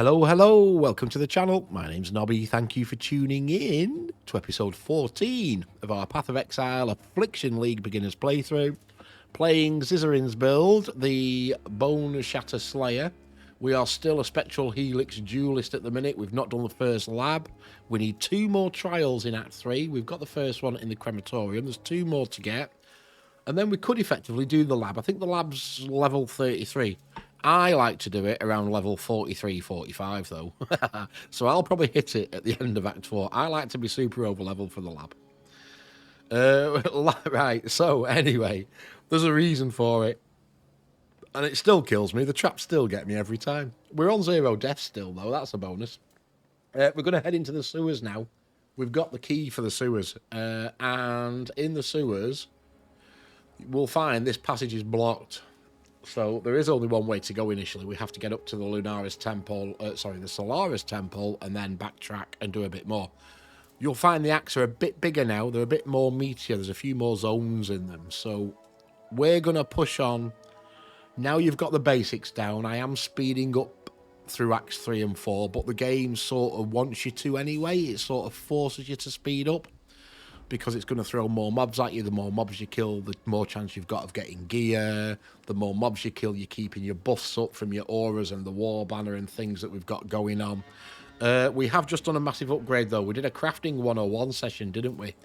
Hello, hello, welcome to the channel. My name's Nobby. Thank you for tuning in to episode 14 of our Path of Exile Affliction League Beginners playthrough. Playing Zizarans build, the Boneshatter Slayer. We are still a Spectral Helix duelist at the minute. We've not done the first lab. We need 2 more trials in Act 3. We've got the first one in the crematorium. There's 2 more to get. And then we could effectively do the lab. I think the lab's level 33. I like to do it around level 43, 45, though. So I'll probably hit it at the end of Act 4. I like to be super over level for the lab. Right, so anyway, there's a reason for it. And it still kills me. The traps still get me every time. We're on 0 deaths still, though. That's a bonus. We're going to head into the sewers now. We've got the key for the sewers. And in the sewers, we'll find this passage is blocked. So there is only one way to go initially. We have to get up to the Lunaris Temple, the Solaris Temple, and then backtrack and do a bit more. You'll find the acts are a bit bigger now. They're a bit more meatier. There's a few more zones in them. So we're going to push on. Now you've got the basics down. I am speeding up through Acts 3 and 4, but the game sort of wants you to anyway. It sort of forces you to speed up, because it's going to throw more mobs at you. The more mobs you kill, the more chance you've got of getting gear. The more mobs you kill, you're keeping your buffs up from your auras and the war banner and things that we've got going on. We have just done a massive upgrade, though. We did a crafting 101 session, didn't we?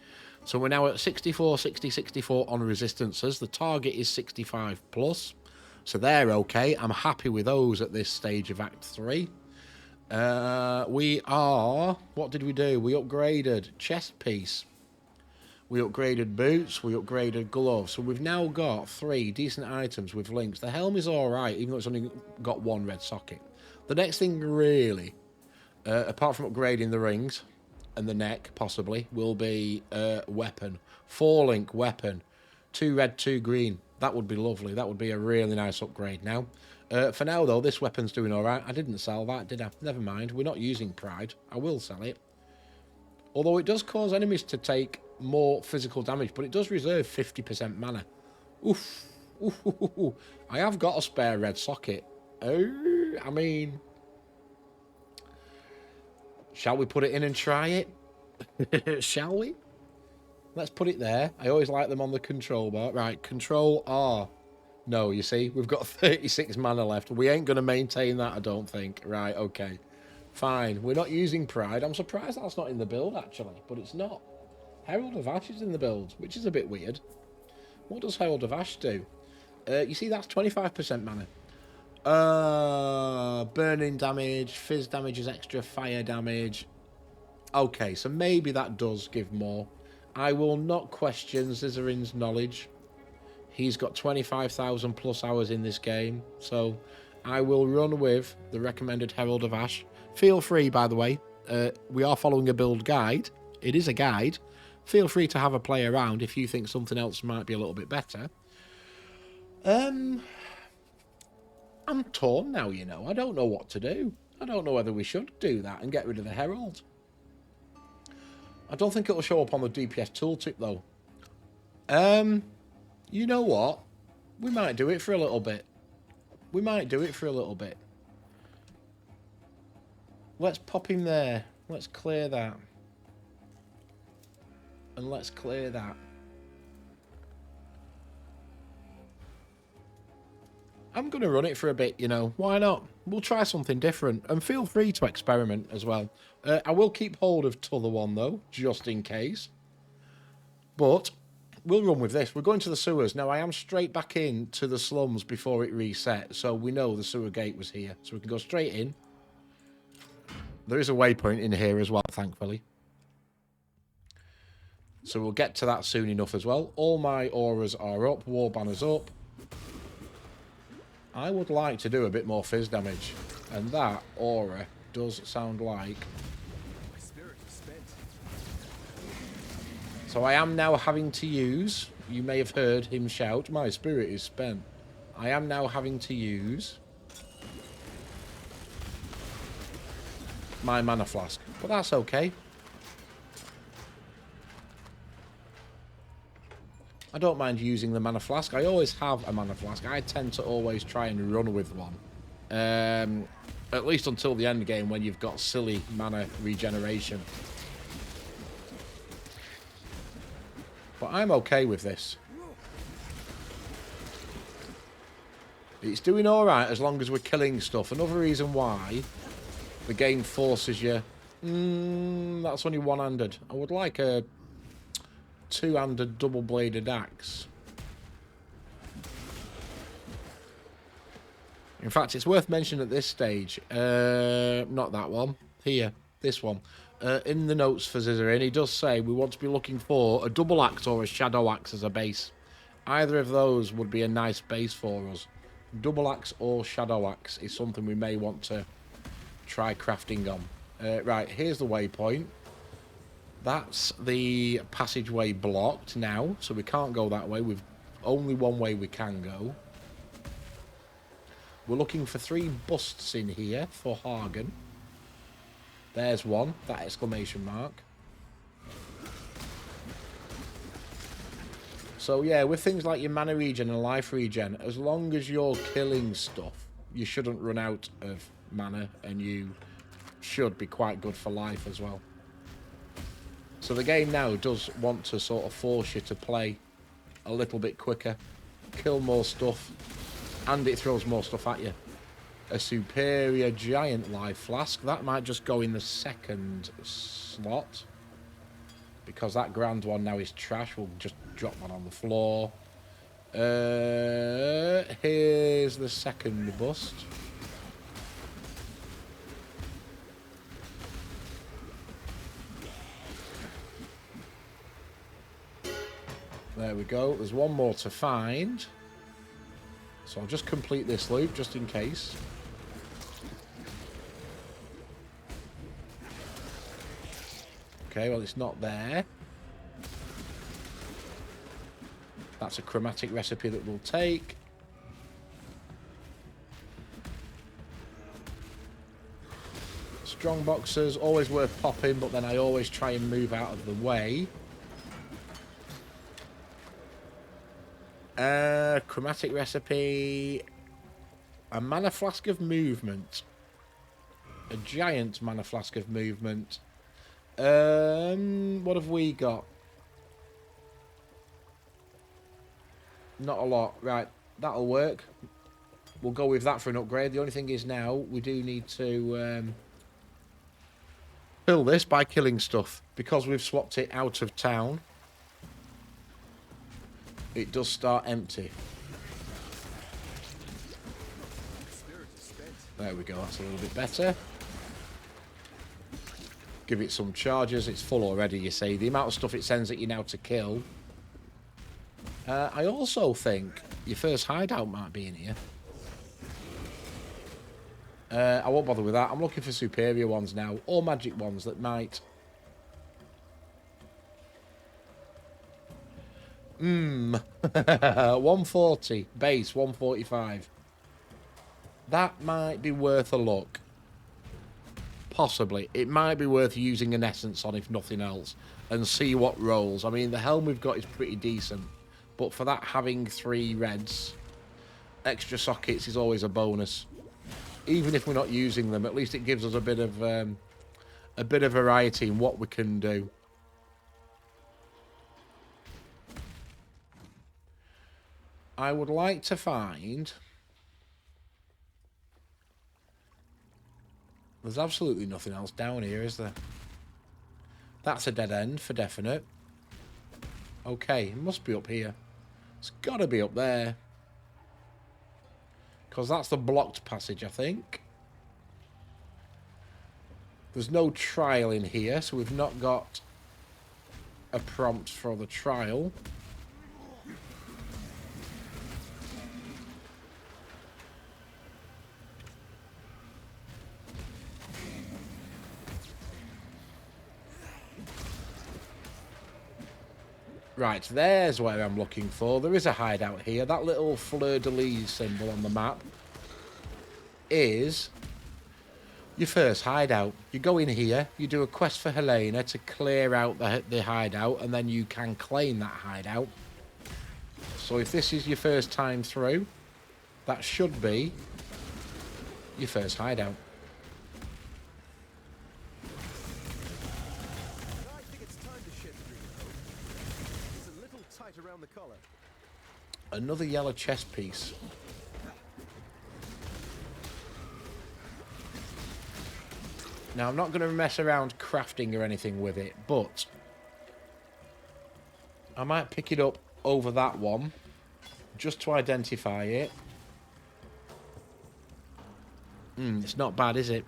So we're now at 64, 60, 64 on resistances. The target is 65 plus. So they're okay. I'm happy with those at this stage of Act 3. We are... What did we do? We upgraded chest piece. We upgraded boots, we upgraded gloves. So we've now got 3 decent items with links. The helm is alright, even though it's only got 1 red socket. The next thing really, apart from upgrading the rings and the neck, possibly, will be weapon. 4-link weapon. 2 red, 2 green. That would be lovely. That would be a really nice upgrade now. For now, though, this weapon's doing alright. I didn't sell that, did I? Never mind. We're not using Pride. I will sell it. Although it does cause enemies to take more physical damage, but it does reserve 50% mana. Oof. Ooh. I have got a spare red socket. I mean, shall we put it in and try it? Shall we? Let's put it there. I always like them on the control bar. Right, control R. No, you see, we've got 36 mana left. We ain't going to maintain that, I don't think. Right, okay. Fine. We're not using Pride. I'm surprised that's not in the build, actually, but it's not. Herald of Ash is in the build, which is a bit weird. What does Herald of Ash do? You see, that's 25% mana. Burning damage, fizz damage is extra, fire damage. Okay, so maybe that does give more. I will not question Zizaran's knowledge. He's got 25,000 plus hours in this game, so I will run with the recommended Herald of Ash. Feel free, by the way, we are following a build guide. It is a guide. Feel free to have a play around if you think something else might be a little bit better. I'm torn now, you know. I don't know what to do. I don't know whether we should do that and get rid of the Herald. I don't think it'll show up on the DPS tooltip, though. You know what? We might do it for a little bit. Let's pop him there. Let's clear that. And let's clear that. I'm going to run it for a bit, you know. Why not? We'll try something different. And feel free to experiment as well. I will keep hold of t'other one, though, just in case. But we'll run with this. We're going to the sewers. Now, I am straight back into the slums before it reset. So we know the sewer gate was here. So we can go straight in. There is a waypoint in here as well, thankfully. So we'll get to that soon enough as well. All my auras are up. War banner's up. I would like to do a bit more fizz damage. And that aura does sound like... My spirit is spent. So I am now having to use... You may have heard him shout, my spirit is spent. I am now having to use... my mana flask. But that's okay. I don't mind using the mana flask. I always have a mana flask. I tend to always try and run with one. And At least until the end game when you've got silly mana regeneration. But I'm okay with this. It's doing alright as long as we're killing stuff. Another reason why the game forces you... that's only one-handed. I would like a two-handed double-bladed axe. In fact, it's worth mentioning at this stage. Not that one. Here. This one. In the notes for Zizaran, he does say we want to be looking for a double axe or a shadow axe as a base. Either of those would be a nice base for us. Double axe or shadow axe is something we may want to try crafting on. Right, here's the waypoint. That's the passageway blocked now, so we can't go that way. We've only one way we can go. We're looking for 3 busts in here for Hargan. There's one, that exclamation mark. So yeah, with things like your mana regen and life regen, as long as you're killing stuff, you shouldn't run out of mana, and you should be quite good for life as well. So the game now does want to sort of force you to play a little bit quicker, kill more stuff, and it throws more stuff at you. A superior giant life flask, that might just go in the second slot. Because that grand one now is trash, we'll just drop one on the floor. Here's the second bust. There we go, there's one more to find. So I'll just complete this loop, just in case. Okay, well, it's not there. That's a chromatic recipe that we'll take. Strong boxes, always worth popping, but then I always try and move out of the way. Chromatic recipe. A mana flask of movement. A giant mana flask of movement. What have we got? Not a lot. Right, that'll work. We'll go with that for an upgrade. The only thing is now we do need to fill this by killing stuff. Because we've swapped it out of town, it does start empty. There we go, that's a little bit better. Give it some charges. It's full already, you see. The amount of stuff it sends at you now to kill. I also think your first hideout might be in here. I won't bother with that. I'm looking for superior ones now. Or magic ones that might... 140. Base, 145. That might be worth a look. Possibly. It might be worth using an essence on, if nothing else, and see what rolls. I mean, the helm we've got is pretty decent, but for that, having 3 reds, extra sockets is always a bonus. Even if we're not using them, at least it gives us a bit of variety in what we can do. I would like to find... There's absolutely nothing else down here, is there? That's a dead end for definite. Okay, it must be up here. It's got to be up there. Because that's the blocked passage, I think. There's no trial in here, so we've not got a prompt for the trial. Right, there's where I'm looking for. There is a hideout here. That little fleur-de-lis symbol on the map is your first hideout. You go in here, you do a quest for Helena to clear out the hideout, and then you can claim that hideout. So if this is your first time through, that should be your first hideout. color. Another yellow chest piece. Now, I'm not going to mess around crafting or anything with it, but I might pick it up over that one just to identify it. It's not bad, is it?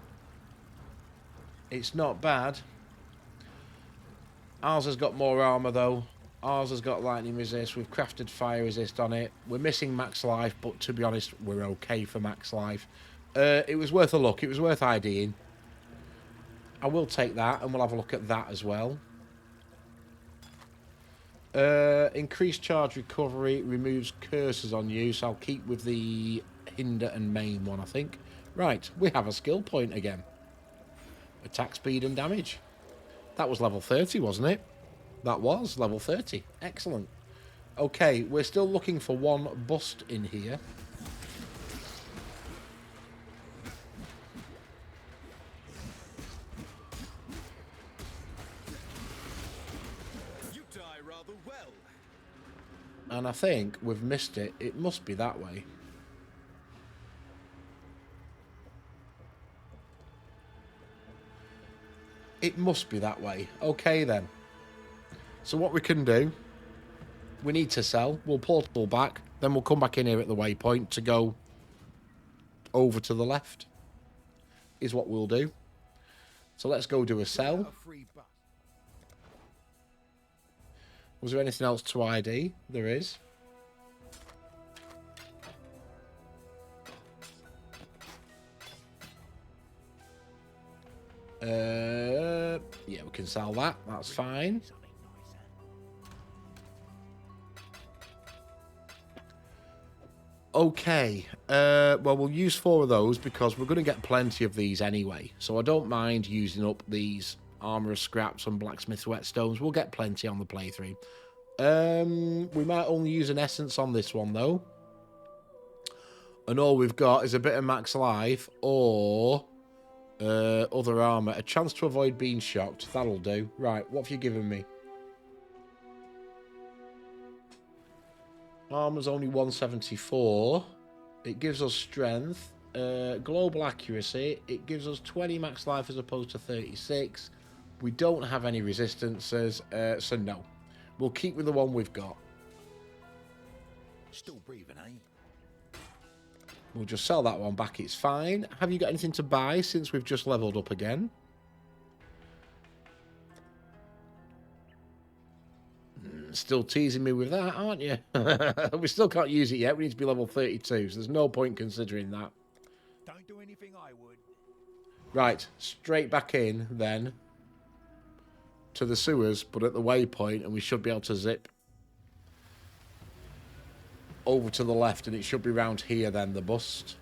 It's not bad. Ours has got more armour, though. Ours has got lightning resist. We've crafted fire resist on it. We're missing max life, but to be honest, we're okay for max life. It was worth a look. It was worth IDing. I will take that, and we'll have a look at that as well. Increased charge recovery removes curses on you, so I'll keep with the hinder and maim one, I think. Right, we have a skill point again. Attack speed and damage. That was level 30, wasn't it? That was level 30. Excellent. Okay, we're still looking for one bust in here. You die rather well. And I think we've missed it. It must be that way. It must be that way. Okay, then. So what we can do, we need to sell. We'll portal back. Then we'll come back in here at the waypoint to go over to the left. Is what we'll do. So let's go do a sell. A free bus. Was there anything else to ID? There is. Yeah, we can sell that. That's fine. Okay. Well, we'll use 4 of those because we're going to get plenty of these anyway. So I don't mind using up these armourer scraps and blacksmith whetstones. We'll get plenty on the playthrough. We might only use an essence on this one, though. And all we've got is a bit of max life or other armour. A chance to avoid being shocked. That'll do. Right, what have you given me? Armour's only 174. It gives us strength. Global accuracy. It gives us 20 max life as opposed to 36. We don't have any resistances, so no. We'll keep with the one we've got. Still breathing, eh? We'll just sell that one back, it's fine. Have you got anything to buy since we've just leveled up again? Still teasing me with that, aren't you? We still can't use it yet. We need to be level 32, so there's no point considering that. Don't do anything I would. Right, straight back in, then, to the sewers, but at the waypoint, and we should be able to zip over to the left, and it should be round here, then, the bust.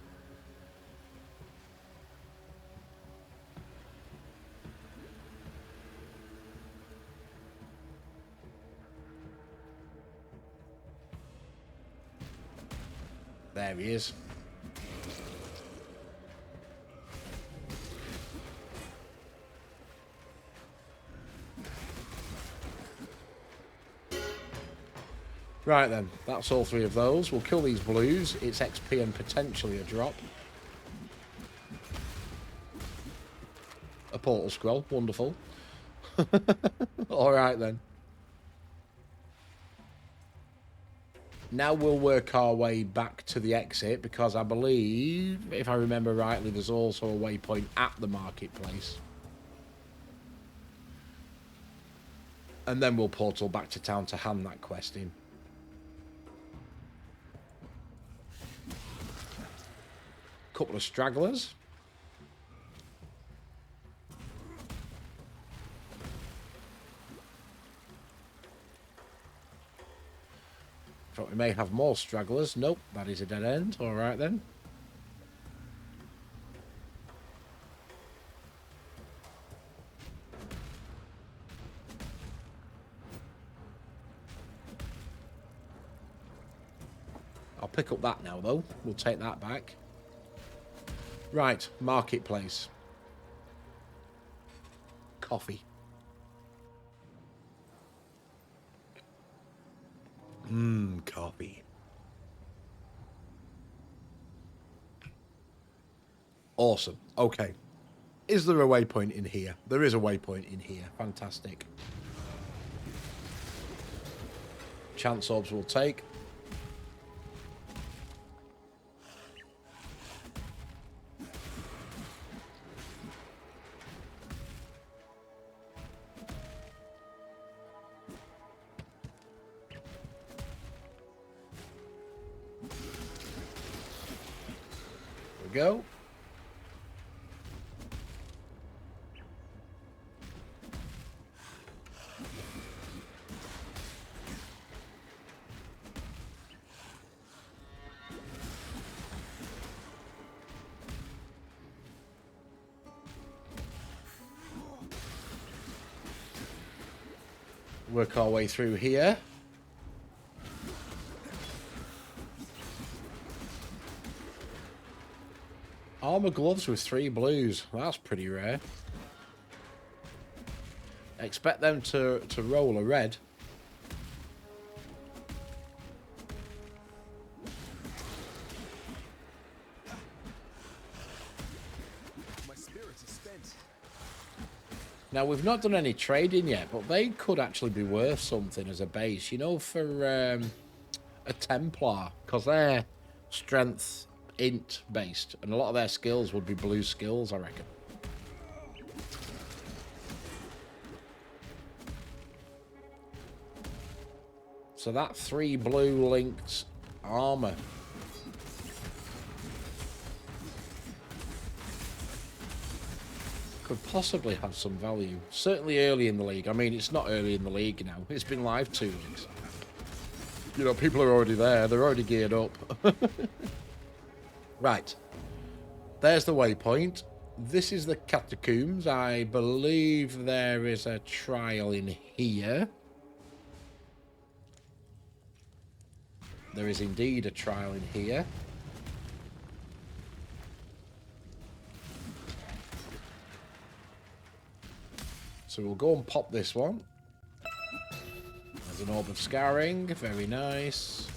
There he is. Right then, that's all 3 of those. We'll kill these blues. It's XP and potentially a drop. A portal scroll, wonderful. Alright then. Now we'll work our way back to the exit because I believe, if I remember rightly, there's also a waypoint at the marketplace. And then we'll portal back to town to hand that quest in. Couple of stragglers. Thought we may have more stragglers. Nope, that is a dead end. All right then. I'll pick up that now, though. We'll take that back. Right, marketplace. Coffee. Coffee. Awesome. Okay. Is there a waypoint in here? There is a waypoint in here. Fantastic. Chance orbs will take. There we go. Work our way through here. Armor gloves with 3 blues. That's pretty rare. Expect them to roll a red. My spirits are spent. Now, we've not done any trading yet, but they could actually be worth something as a base, you know, for a Templar, because they're strength int based, and a lot of their skills would be blue skills, I reckon. So that 3 blue linked armor. Could possibly have some value. Certainly early in the league. I mean, it's not early in the league now. It's been live 2 weeks. You know, people are already there. They're already geared up. Right. There's the waypoint. This is the Catacombs. I believe there is a trial in here. There is indeed a trial in here. So we'll go and pop this one. There's an orb of scarring. Very nice.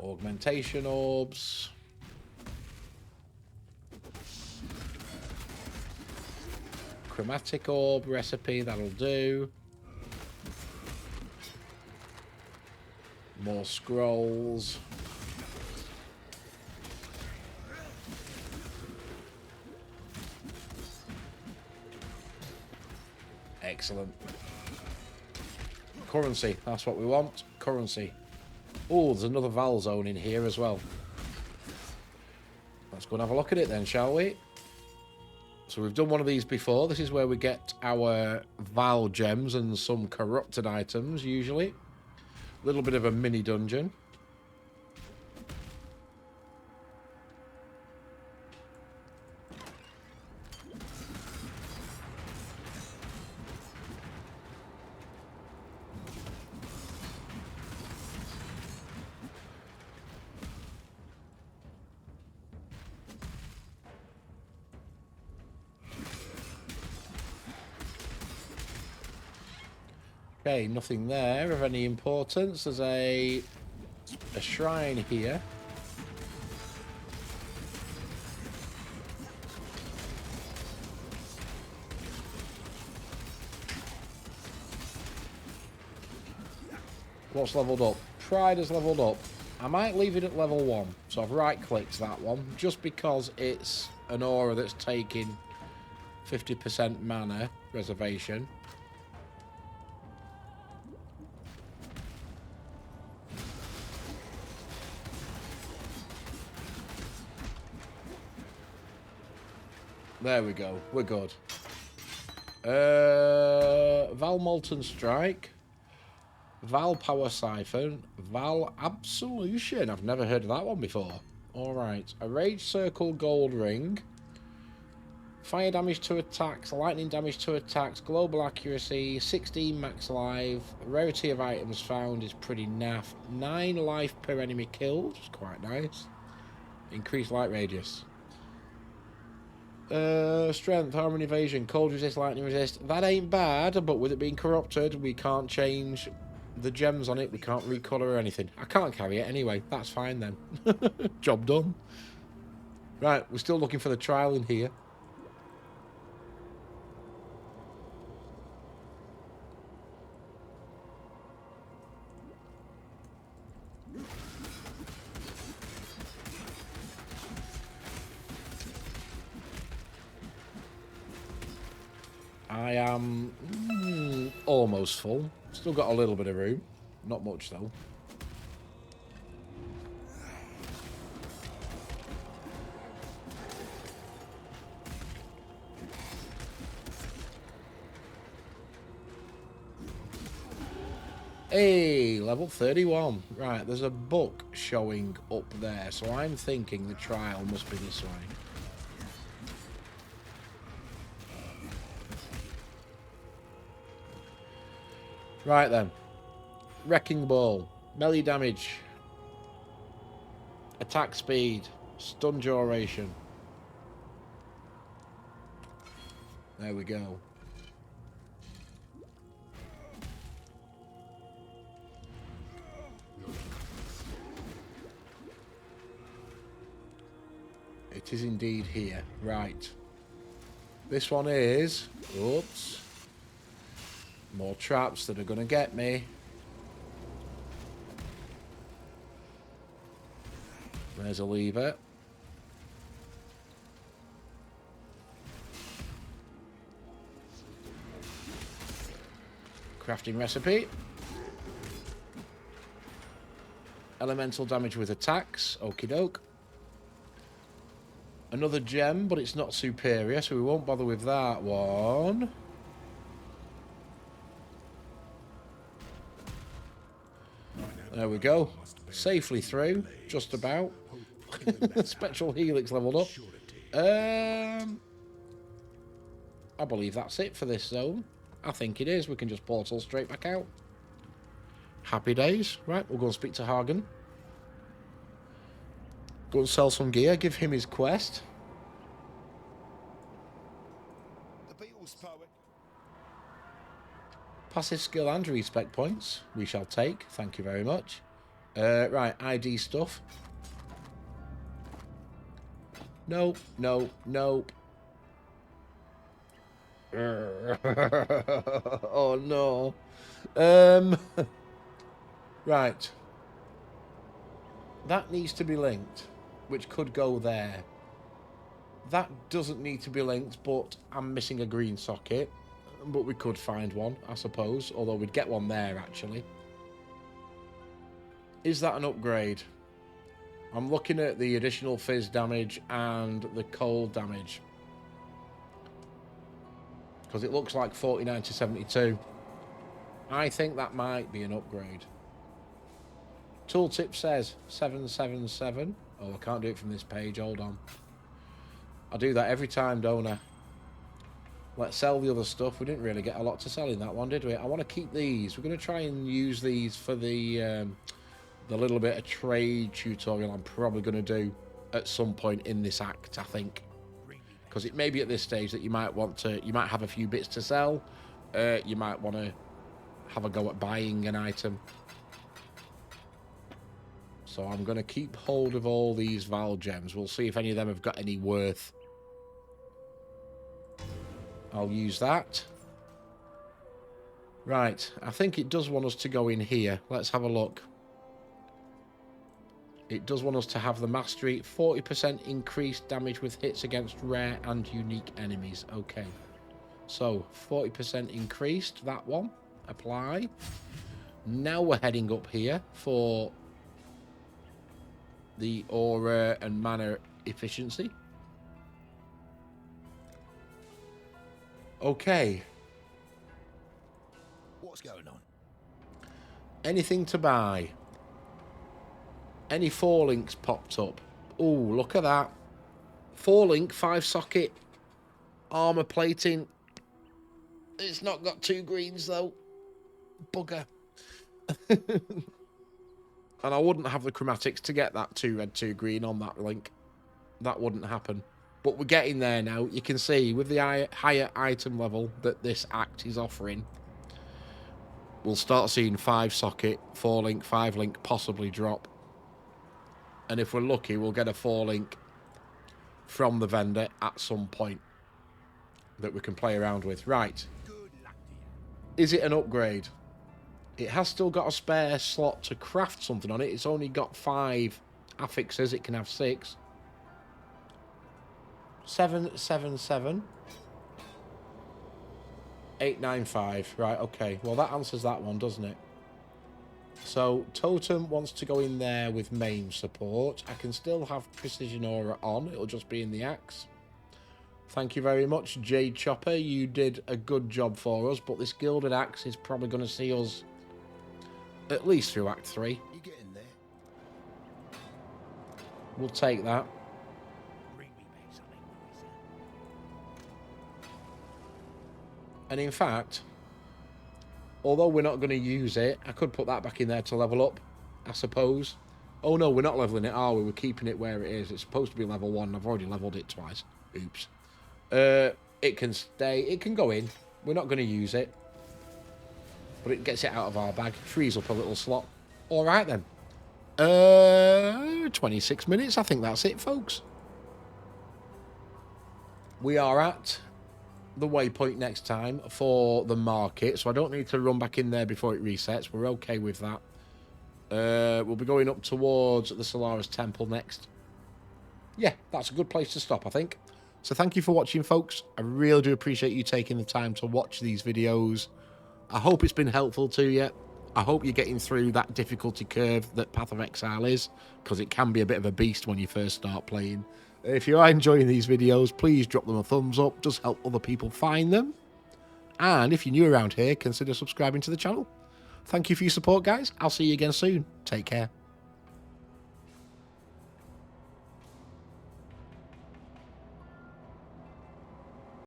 Augmentation orbs. Chromatic orb recipe, that'll do. More scrolls. Excellent. Currency, that's what we want. Currency. Oh, there's another vaal zone in here as well. Let's go and have a look at it then, shall we? So we've done one of these before. This is where we get our vaal gems and some corrupted items, usually. A little bit of a mini dungeon. Okay, nothing there of any importance. There's a shrine here. What's leveled up? Pride has leveled up. I might leave it at level 1. So I've right-clicked that one, just because it's an aura that's taking 50% mana reservation. There we go. We're good. Vaal Molten Strike. Vaal Power Siphon. Vaal Absolution. I've never heard of that one before. Alright. A Rage Circle Gold Ring. Fire damage to attacks. Lightning damage to attacks. Global accuracy. 16 max life. Rarity of items found is pretty naff. 9 life per enemy killed. Which is quite nice. Increased light radius. Strength, harmony, evasion, cold resist, lightning resist. That ain't bad, but with it being corrupted, we can't change the gems on it. We can't recolor or anything. I can't carry it anyway. That's fine then. Job done. Right, we're still looking for the trial in here. I am almost full. Still got a little bit of room. Not much, though. Hey, level 31. Right, there's a book showing up there, so I'm thinking the trial must be this way. Right then. Wrecking Ball. Melee damage. Attack speed. Stun duration. There we go. It is indeed here. Right. This one is... Oops. More traps that are going to get me. There's a lever. Crafting recipe. Elemental damage with attacks. Okie doke. Another gem, but it's not superior, so we won't bother with that one. There we go. Safely through, just about. Spectral Helix leveled up. I believe that's it for this zone. I think it is. We can just portal straight back out. Happy days. Right, we'll go and speak to Hargan. Go and sell some gear, give him his quest. The Beatles poet. Passive skill and respec points. We shall take. Thank you very much. Right, ID stuff. Nope, nope, nope. Oh no. Right. That needs to be linked, which could go there. That doesn't need to be linked, but I'm missing a green socket. But we could find one, I suppose, although we'd get one there, actually. Is that an upgrade? I'm looking at the additional fizz damage and the cold damage. Because it looks like 49 to 72. I think that might be an upgrade. Tooltip says 777. Oh, I can't do it from this page. Hold on. I do that every time, don't I? Let's sell the other stuff. We didn't really get a lot to sell in that one, did we? I want to keep these. We're going to try and use these for the little bit of trade tutorial I'm probably going to do at some point in this act, I think. Because it may be at this stage that you might have a few bits to sell. You might want to have a go at buying an item. So I'm going to keep hold of all these vaal gems. We'll see if any of them have got any worth. I'll use that. Right, I think it does want us to go in here. Let's have a look. It does want us to have the mastery. 40% increased damage with hits against rare and unique enemies. Okay. So, 40% increased. That one. Apply. Now we're heading up here for the aura and mana efficiency. Okay. What's going on? Anything to buy? Any 4 links popped up? Oh, look at that. 4 link, 5 socket, armor plating. It's not got 2 greens though. Bugger. And I wouldn't have the chromatics to get that 2 red, 2 green on that link. That wouldn't happen. But we're getting there now. You can see with the higher item level that this act is offering, we'll start seeing 5-socket, 4-link, 5-link possibly drop. And if we're lucky, we'll get a 4-link from the vendor at some point that we can play around with. Right. Is it an upgrade? It has still got a spare slot to craft something on it. It's only got 5 affixes. It can have 6. 777. 895. Right, okay. Well, that answers that one, doesn't it? So, Totem wants to go in there with main support. I can still have Precision Aura on. It'll just be in the axe. Thank you very much, Jade Chopper. You did a good job for us, but this Gilded Axe is probably going to see us at least through Act 3. You get in there. We'll take that. And in fact, although we're not going to use it, I could put that back in there to level up, I suppose. Oh no, we're not leveling it, are we? We're keeping it where it is. It's supposed to be level 1. I've already leveled it twice. Oops. It can stay. It can go in. We're not going to use it. But it gets it out of our bag. Frees up a little slot. All right then. 26 minutes. I think that's it, folks. We are at the waypoint next time for the market, so I don't need to run back in there before it resets. We're okay with that. We'll be going up towards the Solaris Temple next. Yeah, that's a good place to stop, I think. So thank you for watching, folks. I really do appreciate you taking the time to watch these videos. I hope it's been helpful to you. I hope you're getting through that difficulty curve that Path of Exile is, because it can be a bit of a beast when you first start playing. If you are enjoying these videos, please drop them a thumbs up. Does help other people find them. And if you're new around here, consider subscribing to the channel. Thank you for your support, guys. I'll see you again soon. Take care.